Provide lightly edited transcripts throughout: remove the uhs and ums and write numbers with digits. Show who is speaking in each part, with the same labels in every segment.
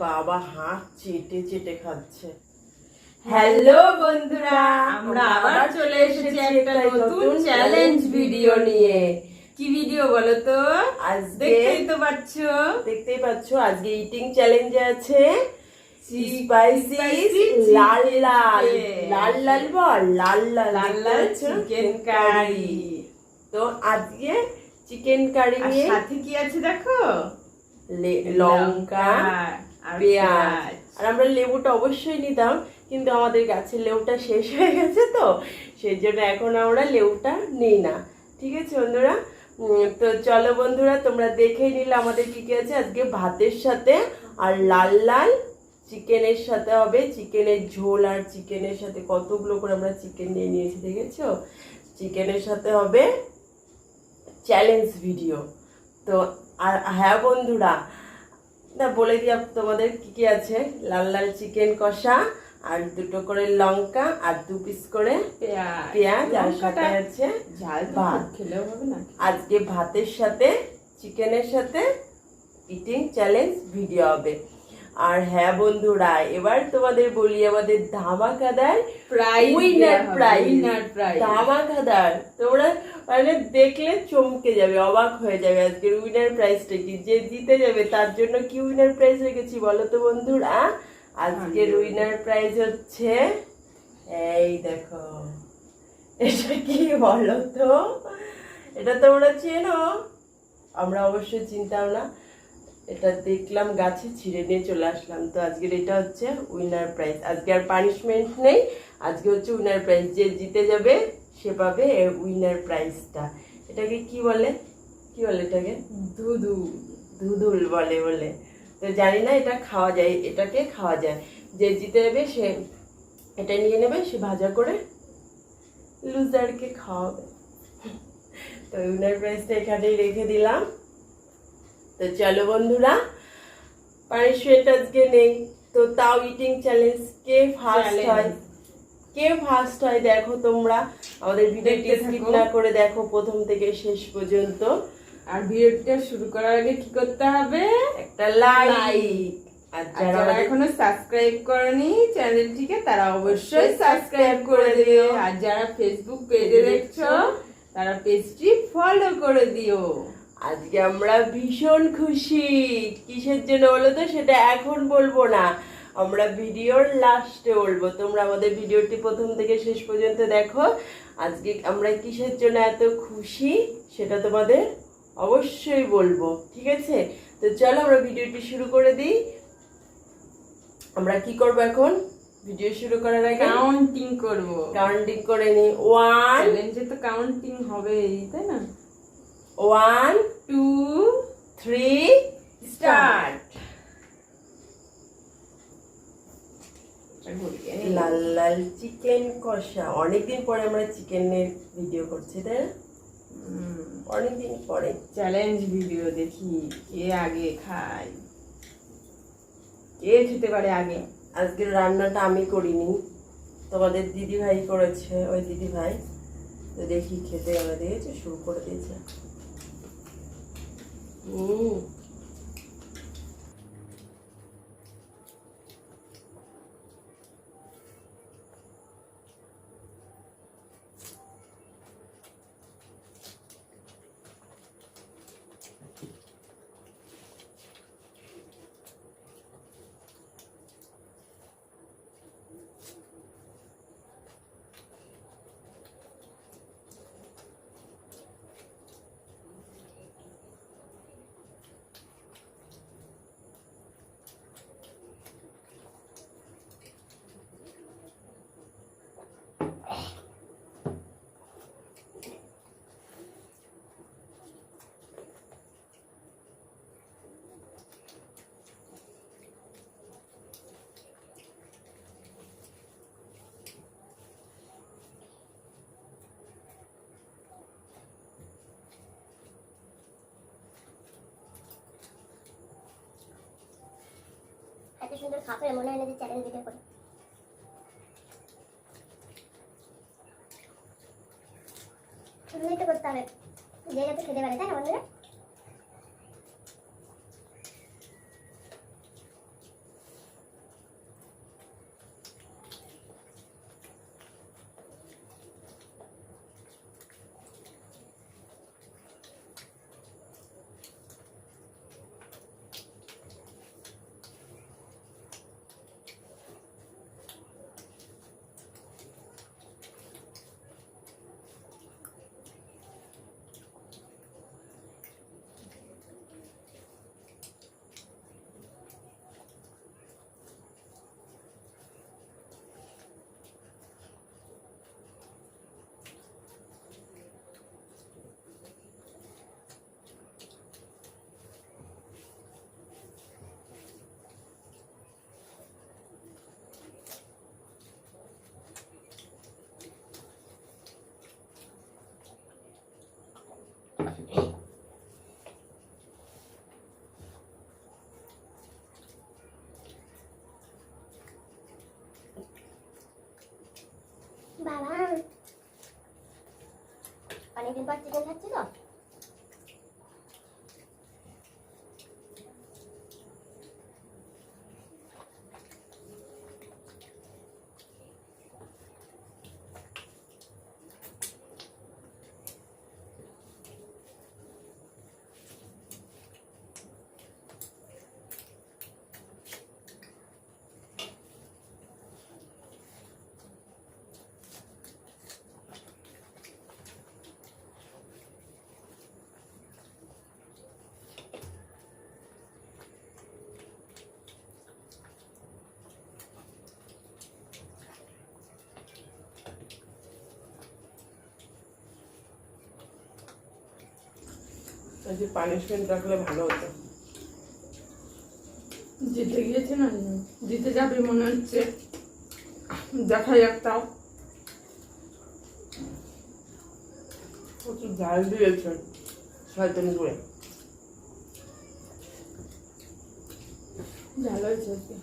Speaker 1: বাবা হাত চেটে চেটে খাচ্ছে।
Speaker 2: হ্যালো বন্ধুরা, আমরা আবার চলে এসেছি একটা নতুন চ্যালেঞ্জ ভিডিও নিয়ে। কি ভিডিও বলো তো? আজ দেখতেই পাচ্ছ আজকে ইটিং চ্যালেঞ্জে আছে স্পাইসি লাল লাল লাল লাল বল লাল লাল চিকেন কারি।
Speaker 1: তো আজকে চিকেন কারি নিয়ে
Speaker 2: সাথে কি আছে দেখো,
Speaker 1: লঙ্কা পেঁয়াজ। আর আমরা লেবুটা অবশ্যই নিতাম, কিন্তু আমাদের গাছের লেবুটা শেষ হয়ে গেছে, তো সেই জন্য এখন আমরা লেবুটা নিই না। ঠিক আছে বন্ধুরা, তো চলো বন্ধুরা, তোমরা দেখেই নিলে আমাদের কি কি আছে। আজকে ভাতের সাথে আর লাল লাল চিকেনের সাথে হবে চিকেনের ঝোল। আর চিকেনের সাথে কতগুলো করে আমরা চিকেন নিয়ে নিয়েছি দেখেছো। চিকেনের সাথে হবে চ্যালেঞ্জ ভিডিও। তো আর হ্যাঁ বন্ধুরা, না বলে দিই তোমাদের কি কি আছে। লাল লাল চিকেন কষা, আর 2টো করে লঙ্কা, আর 2 পিস করে পেঁয়াজ, আর সাথে আছে ভাত।
Speaker 2: খেলেও হবে না।
Speaker 1: আজকে ভাতের সাথে চিকেনের সাথে ইটিং চ্যালেঞ্জ ভিডিও হবে। আর হ্যাঁ বন্ধুরা, এবার তোমাদের বলি আমাদের ধামাকাদার উইনার প্রাইজ। ধামাকাদার, তোমরা মানে দেখলে চমকে যাবে, অবাক হয়ে যাবে। আজকের উইনার প্রাইজটা কি, যে জিতে যাবে তার জন্য কি উইনার প্রাইজ রেখেছি বলো তো বন্ধুরা। আজকের উইনার প্রাইজ হচ্ছে, এই দেখো, এটা কি বলো তো? এটা তোমরা চেনো? আমরা অবশ্যই চিনতাম না, এটা দেখলাম গাছে, ছিঁড়ে নিয়ে চলে আসলাম। তো আজকের এটা হচ্ছে উইনার প্রাইজ। আজকে আর পানিশমেন্ট নেই, আজকে হচ্ছে উইনার প্রাইজ। যে জিতে যাবে সে পাবে উইনার প্রাইজটা। এটাকে কি বলে, কি বলে এটাকে? ধুদুল বলে বলে। তো জানি না, এটা খাওয়া যায়, এটাকে খাওয়া যায়। যে জিতে যাবে সে এটা নিয়ে নেবে, সে ভাজা করে লুজারকে খাওয়াবে। তো উইনার প্রাইজটা এখানেই রেখে দিলাম। তো চলো বন্ধুরা, পানিশমেন্ট আজকে নেই, তো তাও ইটিং চ্যালেঞ্জ কে ফার্স্ট হয় দেখো তোমরা। আমাদের ভিডিওটি স্কিপ না করে দেখো প্রথম থেকে শেষ পর্যন্ত।
Speaker 2: আর ভিডিওটা শুরু করার আগে কি করতে হবে?
Speaker 1: একটা লাইক।
Speaker 2: আর যারা এখনো সাবস্ক্রাইব করেনি চ্যানেলটিকে, তারা অবশ্যই সাবস্ক্রাইব করে দিও। আর যারা ফেসবুক পেজে দেখছো, তারা পেজটি ফলো করে দিও।
Speaker 1: আজকে আমরা ভীষণ খুশি। কিসের জন্য বলো তো? সেটা এখন বলবো না, আমরা ভিডিওর লাস্টে বলবো। তোমরা আমাদের ভিডিওটি প্রথম থেকে শেষ পর্যন্ত দেখো। আজকে আমরা কিসের জন্য এত খুশি সেটা তোমাদের অবশ্যই বলবো, ঠিক আছে? তো চলো আমরা ভিডিওটি শুরু করে দিই। আমরা কি করব এখন? ভিডিও শুরু করার আগে
Speaker 2: কাউন্টিং
Speaker 1: করে নি। 1,
Speaker 2: চ্যালেঞ্জে তো কাউন্টিং হবে, তাই না?
Speaker 1: 1 2 3 স্টার্ট। লাল লাল চিকেন কষা। অনেকদিন পরে আমরা চিকেনের ভিডিও করছি, তাই না? অনেকদিন পরে
Speaker 2: চ্যালেঞ্জ ভিডিও। দেখি কে আগে খায়, কে খেতে পারে আগে।
Speaker 1: আজকের রান্নাটা আমি করিনি, তোমাদের দিদি ভাই করেছে, ওই দিদি ভাই। তো দেখি খেতে আমরা দিয়েছে, শুরু করে দিয়েছে।
Speaker 3: এত সুন্দর খাপে মনে হয় না যে চ্যালেঞ্জ ভিডিও করে। শুরুই তো করতে হবে, যে যাতে খেতে পারে, তাই না বন্ধুরা? বাবা অনেকদিন পর চিকেন খাচ্ছি তো।
Speaker 1: আজকে পানিশমেন্ট রাখলে ভালো হতো।
Speaker 2: জিতে গিয়েছে না, জিতে যাবে মনে হচ্ছে, দেখা যাক। তাও
Speaker 1: প্রচুর ঝাল দিয়েছে শয়তানি করে।
Speaker 2: ঝাল হয়েছে আজকে।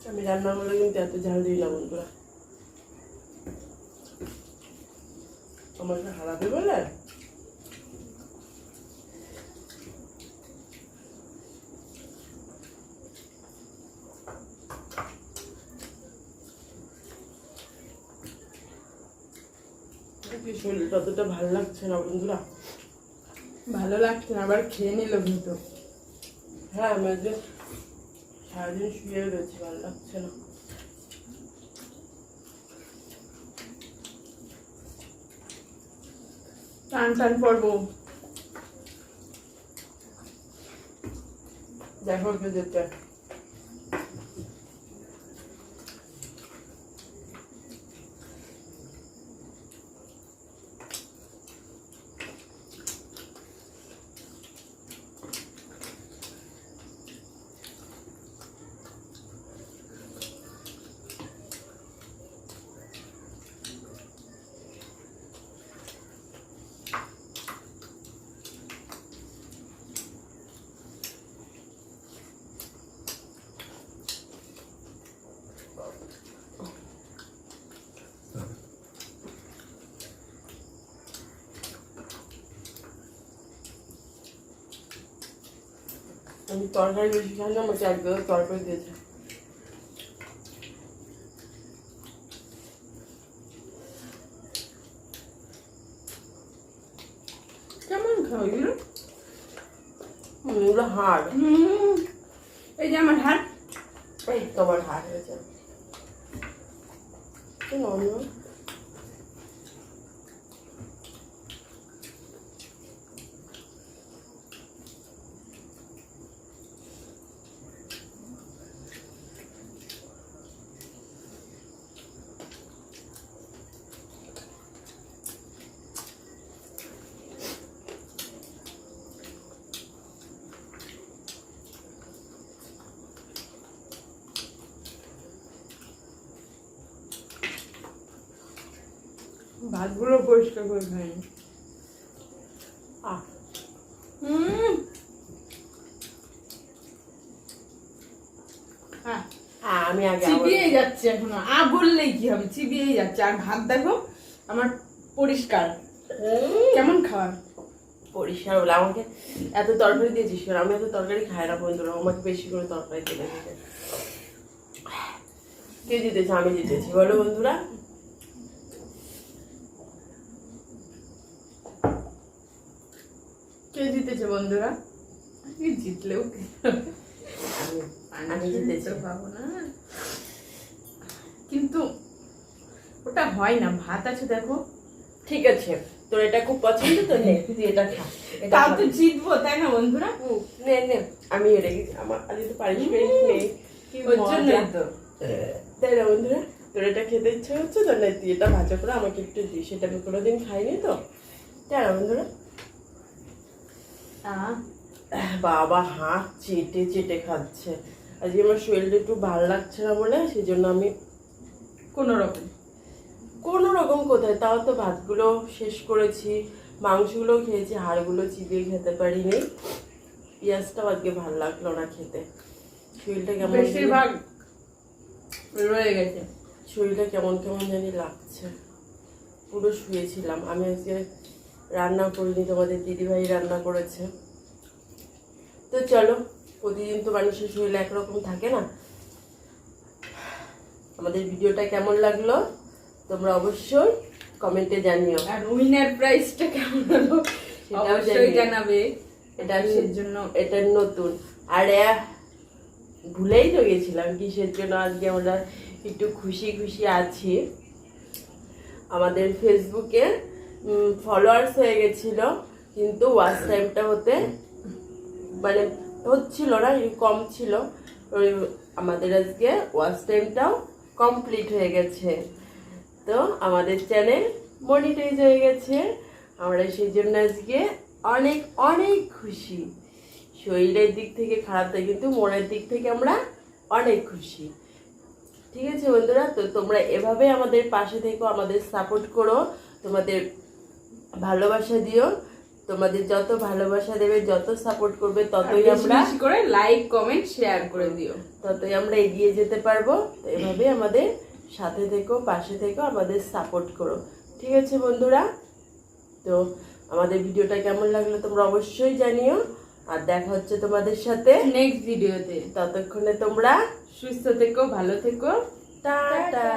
Speaker 1: আমি রান্না করলে কিন্তু এত ঝাল দিই না বন্ধুরা। আমাকে হারাবে বলে শরীরটা অতটা ভালো লাগছে না বন্ধুরা।
Speaker 2: ভালো লাগছে না, আবার খেয়ে নিল কিন্তু।
Speaker 1: হ্যাঁ আমি যে সারাদিন শুয়ে রয়েছি, ভালো লাগছে না।
Speaker 2: টান টান পড়বো।
Speaker 1: দেখো কে যেতে আমি তরকারি বেশি খাই না, আমাকে এক গাদা তরকারি দিয়েছে।
Speaker 2: কেমন খাও এগুলো?
Speaker 1: এগুলো হাড়।
Speaker 2: এই যে আমার হাত।
Speaker 1: এই তোমার হাড় হয়েছে নর্মাল।
Speaker 2: ভাতগুলো পরিষ্কার করে খাইনি।
Speaker 1: আমি আগে
Speaker 2: চিবিয়েই যাচ্ছে এখনো। বললেই কি হবে, চিবিয়েই যাচ্ছে। আর ভাত দেখো আমার পরিষ্কার। কেমন খাবার
Speaker 1: পরিষ্কার বলে আমাকে এত তরকারি দিয়েছিস, আমি এত তরকারি খাই না বন্ধুরা, আমাকে বেশি করে তরকারি দিয়ে দিতে। কে জিতেছে? আমি জিতেছি বলো বন্ধুরা।
Speaker 2: কে জিতেছে বন্ধুরা? জিতলেও
Speaker 1: আমি জিতেছি।
Speaker 2: পাবো না কিন্তু ওটা হয় না। ভাত আছে দেখো।
Speaker 1: ঠিক আছে, তোর এটা খুব পছন্দ তো, নে তুই এটা খা।
Speaker 2: তাও তো জিতবো, তাই না বন্ধুরা?
Speaker 1: নে নে, আমি এটা আমার আজ তো পানিশমেন্ট নেই, কি
Speaker 2: ওর জন্যই তো।
Speaker 1: তাই না বন্ধুরা? তোর এটা খেতে ইচ্ছা হচ্ছে তো, না তুই এটা ভাজা করে আমাকে একটু দিস, সেটা আমি কোনোদিন খাইনি তো, তাই না বন্ধুরা? বাবা হাত চেটে চেটে খাচ্ছে। আজকে আমার শরীরটা একটু ভালো লাগছে না বলে, সেই জন্য আমি কোনো রকম কোথায়, তাও তো ভাতগুলো শেষ করেছি, মাংসগুলো খেয়েছি, হাড়গুলো চিবিয়ে খেতে পারিনি। পেঁয়াজটাও আজকে ভালো লাগলো না খেতে। শরীরটা কেমন
Speaker 2: বেশিরভাগ রয়ে গেছে।
Speaker 1: শরীরটা কেমন কেমন জানি লাগছে। পুরো শুয়েছিলাম। আমি আজকে রান্না করিনি, তোমাদের দিদিভাই রান্না করেছে। তো চলো, প্রতিদিন তো মানুষের শরীর একরকম থাকে না। আমাদের ভিডিওটা কেমন লাগলো তোমরা অবশ্যই কমেন্টে জানিও।
Speaker 2: আর উইনার প্রাইসটা কেমন হলো
Speaker 1: সেটাও
Speaker 2: অবশ্যই
Speaker 1: জানিও।
Speaker 2: জানাবে।
Speaker 1: এটা
Speaker 2: কিসের জন্য?
Speaker 1: এটা নতুন। আর ভুলেই তো গেছিলাম কিসের জন্য আজকে আমরা একটু খুশি খুশি আছি। আমাদের ফেসবুকে ফলোয়ার্স হয়ে গেছিল, কিন্তু ওয়াচ টাইমটা মানে হচ্ছিল না, কম ছিল। ওই আমাদের আজকে ওয়াচ টাইমটাও কমপ্লিট হয়ে গেছে। তো আমাদের চ্যানেল মনিটাইজ হয়ে গেছে। আমরা সেই জন্য আজকে অনেক অনেক খুশি। শরীরের দিক থেকে খারাপ থাকে, কিন্তু মনের দিক থেকে আমরা অনেক খুশি। ঠিক আছে বন্ধুরা, তো তোমরা এভাবে আমাদের পাশে থেকো, আমাদের সাপোর্ট করো, তোমাদের ভালোবাসা দিও। তোমাদের যত ভালোবাসা দেবে, যত সাপোর্ট করবে, ততই আমরা
Speaker 2: বেশি করে লাইক কমেন্ট শেয়ার করে দিও।
Speaker 1: ততই আমরা এগিয়ে যেতে পারবো। তো এভাবে আমাদের সাথে থেকো, পাশে থেকো, আমাদের সাপোর্ট করো। ঠিক আছে বন্ধুরা, তো আমাদের ভিডিওটা কেমন লাগলো তোমরা অবশ্যই জানিও। আর দেখা হচ্ছে তোমাদের সাথে
Speaker 2: নেক্সট ভিডিওতে।
Speaker 1: ততক্ষণে তোমরা
Speaker 2: সুস্থ থেকো, ভালো থেকো।
Speaker 1: টাটা।